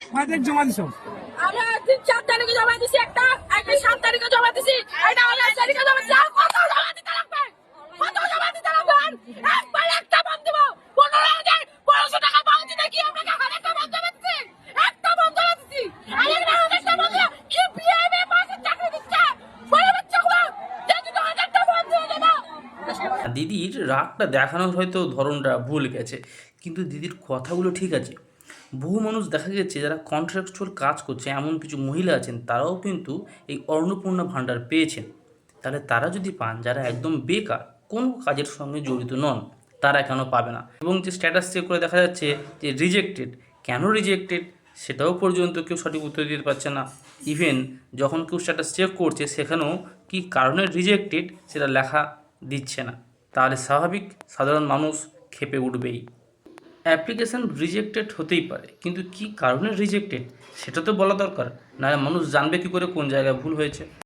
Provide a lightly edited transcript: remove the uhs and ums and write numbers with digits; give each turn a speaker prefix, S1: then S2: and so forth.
S1: কয় তারিখ জমা দিছো?
S2: আমরা 4 তারিখে জমা দিছি, একটা 7 তারিখে জমা দিছি, এটা 8 তারিখে জমা দিছি। আর কত জমা দিতে লাগবে? কত জমা দিতে লাগবে? একবার একটা বন্ধ দিব, 15,000 টাকা বাউন্স নাকি আপনাকে আরেকটা বন্ধ দিচ্ছি, একটা বন্ধ দিচ্ছি, আরেকটা বন্ধ। কি বিএমএ মাসে চাকরি দিচ্ছে বলে বাচ্চাগুলো, দেখি তো 1000টা বন্ধ হয়ে যাবে।
S3: দিদির রাগটা দেখানোর হয়তো ধরনটা ভুল গেছে, কিন্তু দিদির কথাগুলো ঠিক আছে। বহু মানুষ দেখা গেছে যারা কন্ট্রাকচুয়াল কাজ করছে, এমন কিছু মহিলা আছেন তারাও কিন্তু এই অন্নপূর্ণা ভাণ্ডার পেয়েছেন। তাহলে তারা যদি পান, যারা একদম বেকার, কোনো কাজের সঙ্গে জড়িত নন, তারা কেন পাবে না? এবং যে স্ট্যাটাস চেক করে দেখা যাচ্ছে যে রিজেক্টেড, কেন রিজেক্টেড সেটাও পর্যন্ত কেউ সঠিক উত্তর দিতে পারছে না। ইভেন যখন কেউ স্ট্যাটাস চেক করছে সেখানেও কী কারণে রিজেক্টেড সেটা লেখা দিচ্ছে না। তাহলে স্বাভাবিক সাধারণ মানুষ ক্ষেপে উঠবেই। অ্যাপ্লিকেশান রিজেক্টেড হতেই পারে, কিন্তু কী কারণে রিজেক্টেড সেটা তো বলা দরকার, নাহলে মানুষ জানবে কী করে কোন জায়গায় ভুল হয়েছে।